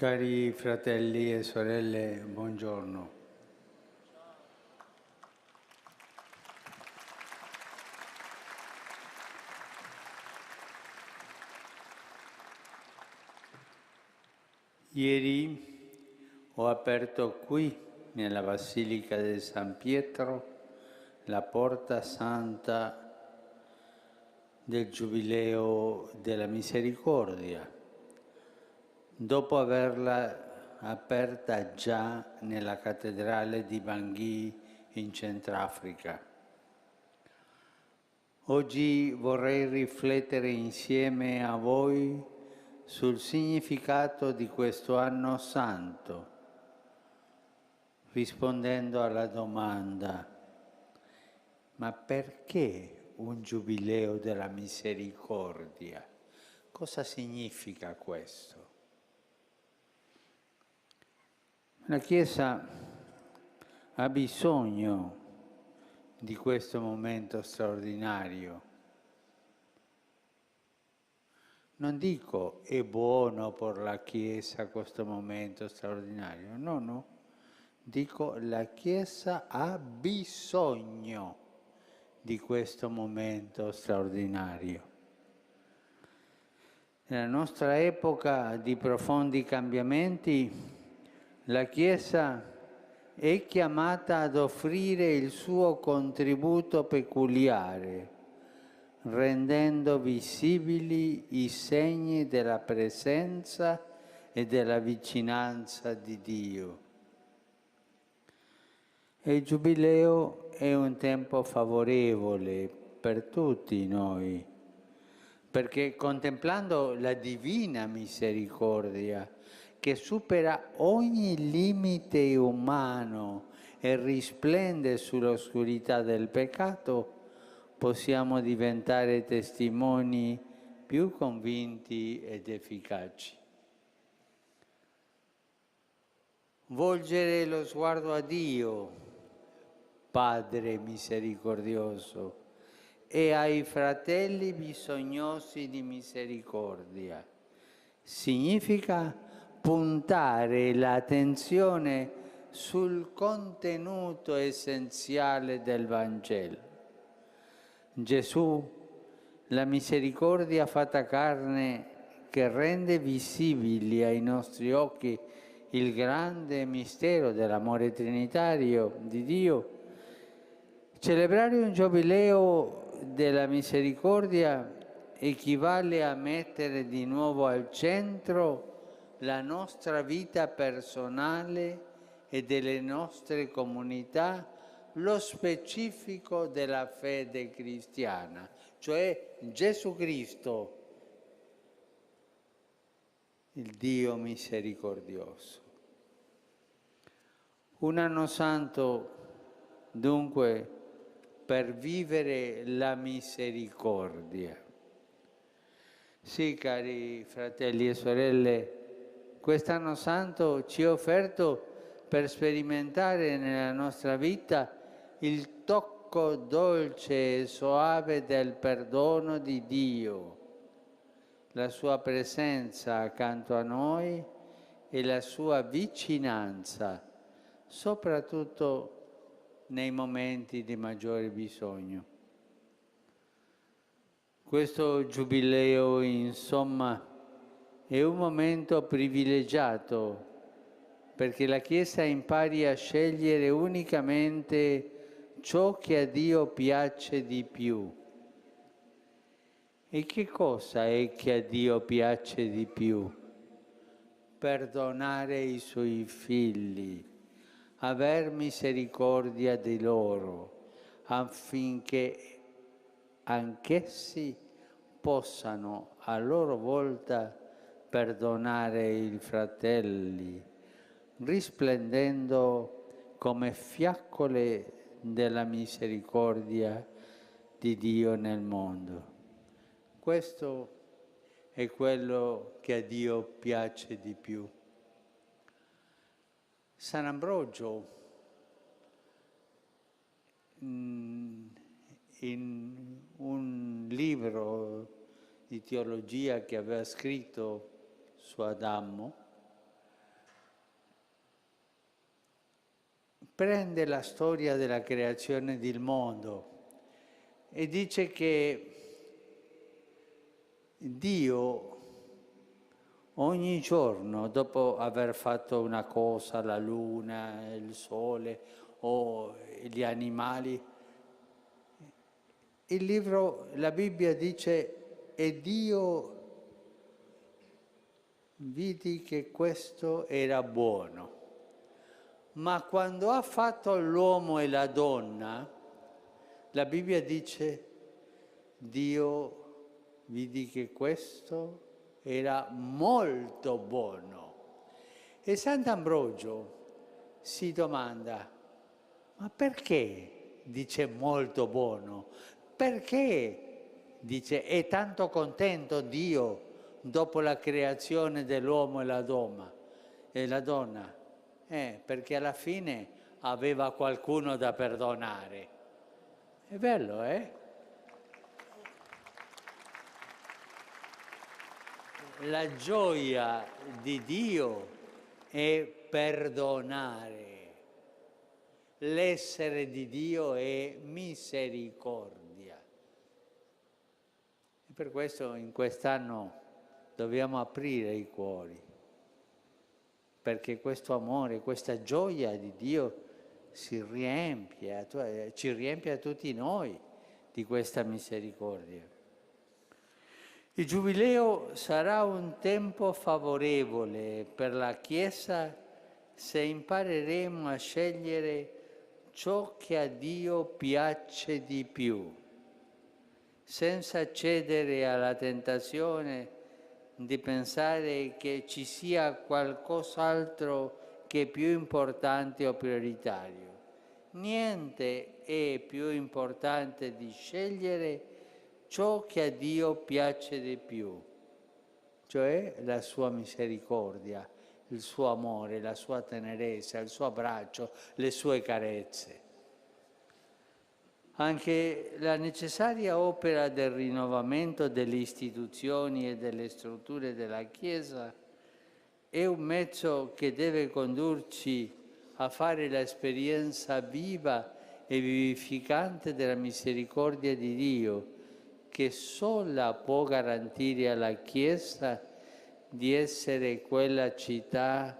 Cari fratelli e sorelle, buongiorno. Ieri ho aperto qui, nella Basilica di San Pietro, la porta santa del Giubileo della Misericordia, dopo averla aperta già nella cattedrale di Bangui in Centrafrica. Oggi vorrei riflettere insieme a voi sul significato di questo anno santo, rispondendo alla domanda: ma perché un giubileo della misericordia? Cosa significa questo? La Chiesa ha bisogno di questo momento straordinario. Non dico è buono per la Chiesa questo momento straordinario, no. Dico la Chiesa ha bisogno di questo momento straordinario. Nella nostra epoca di profondi cambiamenti, la Chiesa è chiamata ad offrire il suo contributo peculiare, rendendo visibili i segni della presenza e della vicinanza di Dio. E il Giubileo è un tempo favorevole per tutti noi, perché contemplando la divina misericordia che supera ogni limite umano e risplende sull'oscurità del peccato, possiamo diventare testimoni più convinti ed efficaci. Volgere lo sguardo a Dio, Padre misericordioso, e ai fratelli bisognosi di misericordia. Significa puntare l'attenzione sul contenuto essenziale del Vangelo. Gesù, la misericordia fatta carne, che rende visibili ai nostri occhi il grande mistero dell'amore trinitario di Dio. Celebrare un giubileo della misericordia equivale a mettere di nuovo al centro la nostra vita personale e delle nostre comunità, lo specifico della fede cristiana, cioè Gesù Cristo, il Dio misericordioso. Un anno santo, dunque, per vivere la misericordia. Sì, cari fratelli e sorelle, quest'anno santo ci è offerto per sperimentare nella nostra vita il tocco dolce e soave del perdono di Dio, la sua presenza accanto a noi e la sua vicinanza, soprattutto nei momenti di maggiore bisogno. Questo giubileo, insomma, è un momento privilegiato perché la Chiesa impari a scegliere unicamente ciò che a Dio piace di più. E che cosa è che a Dio piace di più? Perdonare i suoi figli, aver misericordia di loro, affinché anch'essi possano a loro volta perdonare i fratelli, risplendendo come fiaccole della misericordia di Dio nel mondo. Questo è quello che a Dio piace di più. Sant'Ambrogio, in un libro di teologia che aveva scritto su Adamo, riprende la storia della creazione del mondo e dice che Dio ogni giorno, dopo aver fatto una cosa, la luna, il sole o gli animali, la Bibbia dice, e Dio vidi che questo era buono. Ma quando ha fatto l'uomo e la donna, la Bibbia dice, Dio vidi che questo era molto buono. E Sant'Ambrogio si domanda, ma perché dice molto buono? Perché dice è tanto contento Dio dopo la creazione dell'uomo e la donna? Perché alla fine aveva qualcuno da perdonare. È bello, eh? La gioia di Dio è perdonare. L'essere di Dio è misericordia. E per questo in quest'anno dobbiamo aprire i cuori, perché questo amore, questa gioia di Dio ci riempie a tutti noi di questa misericordia. Il Giubileo sarà un tempo favorevole per la Chiesa se impareremo a scegliere ciò che a Dio piace di più, senza cedere alla tentazione di pensare che ci sia qualcos'altro che è più importante o prioritario. Niente è più importante di scegliere ciò che a Dio piace di più, cioè la sua misericordia, il suo amore, la sua tenerezza, il suo abbraccio, le sue carezze. Anche la necessaria opera del rinnovamento delle istituzioni e delle strutture della Chiesa è un mezzo che deve condurci a fare l'esperienza viva e vivificante della misericordia di Dio, che sola può garantire alla Chiesa di essere quella città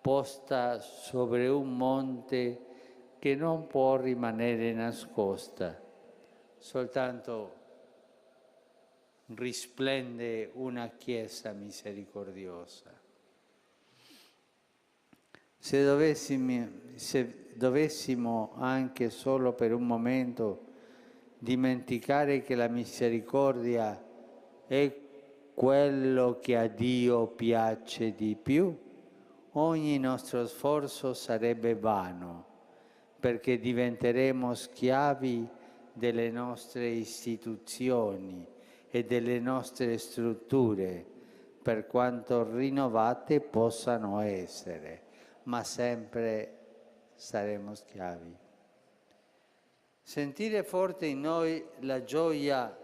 posta sopra un monte che non può rimanere nascosta. Soltanto risplende una Chiesa misericordiosa. Se dovessimo anche solo per un momento dimenticare che la misericordia è quello che a Dio piace di più, ogni nostro sforzo sarebbe vano, perché diventeremo schiavi delle nostre istituzioni e delle nostre strutture, per quanto rinnovate possano essere, ma sempre saremo schiavi. Sentire forte in noi la gioia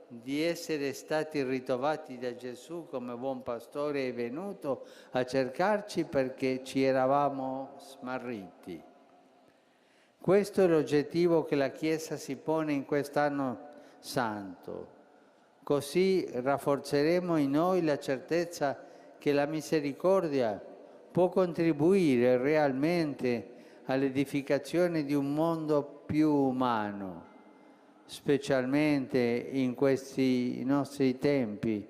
di essere stati ritrovati da Gesù come buon pastore è venuto a cercarci perché ci eravamo smarriti. Questo è l'obiettivo che la Chiesa si pone in quest'anno santo. Così rafforzeremo in noi la certezza che la misericordia può contribuire realmente all'edificazione di un mondo più umano, specialmente in questi nostri tempi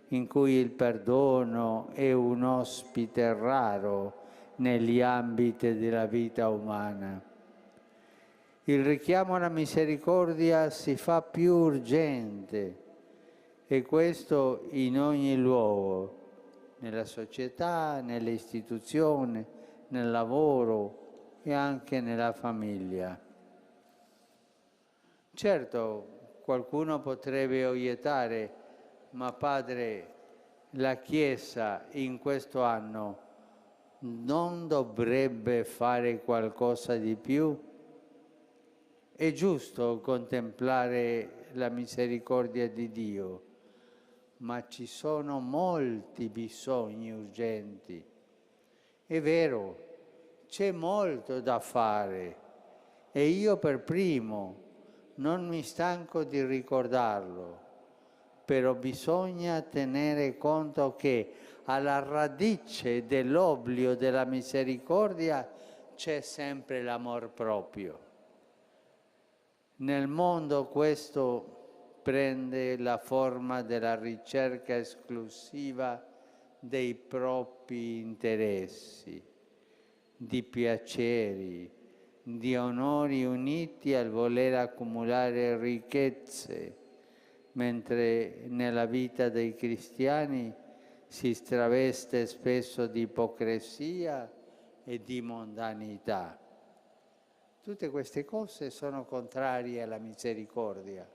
in cui il perdono è un ospite raro negli ambiti della vita umana. Il richiamo alla misericordia si fa più urgente e questo in ogni luogo, nella società, nelle istituzioni, nel lavoro e anche nella famiglia. Certo, qualcuno potrebbe obiettare, ma padre, la Chiesa in questo anno non dovrebbe fare qualcosa di più? È giusto contemplare la misericordia di Dio, ma ci sono molti bisogni urgenti. È vero, c'è molto da fare e io per primo non mi stanco di ricordarlo, però bisogna tenere conto che alla radice dell'obbligo della misericordia c'è sempre l'amor proprio. Nel mondo questo prende la forma della ricerca esclusiva dei propri interessi, di piaceri, di onori uniti al voler accumulare ricchezze, mentre nella vita dei cristiani si traveste spesso di ipocrisia e di mondanità. Tutte queste cose sono contrarie alla misericordia.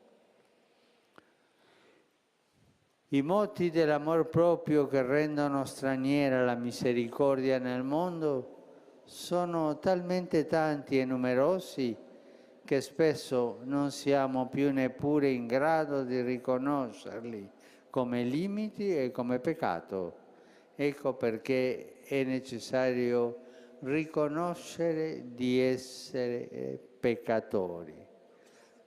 I moti dell'amor proprio che rendono straniera la misericordia nel mondo sono talmente tanti e numerosi che spesso non siamo più neppure in grado di riconoscerli come limiti e come peccato. Ecco perché è necessario riconoscere di essere peccatori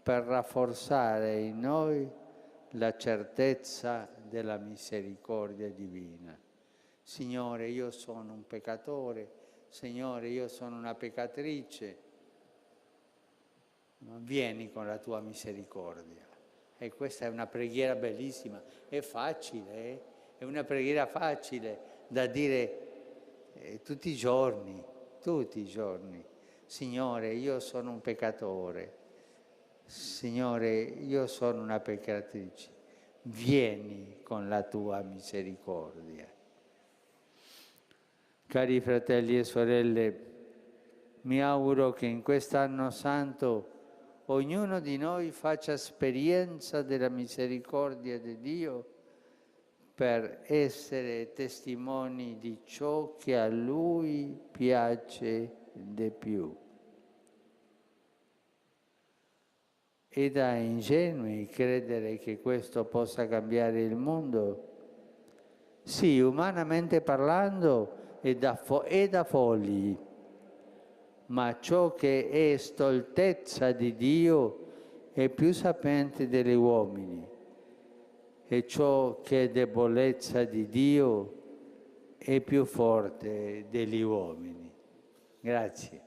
per rafforzare in noi la certezza della misericordia divina. Signore, io sono un peccatore, Signore, io sono una peccatrice, ma vieni con la tua misericordia. E questa è una preghiera bellissima, è facile, è una preghiera facile da dire tutti i giorni. Signore, io sono un peccatore, Signore, io sono una peccatrice, vieni con la tua misericordia. Cari fratelli e sorelle, mi auguro che in quest'anno santo ognuno di noi faccia esperienza della misericordia di Dio per essere testimoni di ciò che a Lui piace di più. È da ingenui credere che questo possa cambiare il mondo? Sì, umanamente parlando è da folli, ma ciò che è stoltezza di Dio è più sapiente degli uomini e ciò che è debolezza di Dio è più forte degli uomini. Grazie.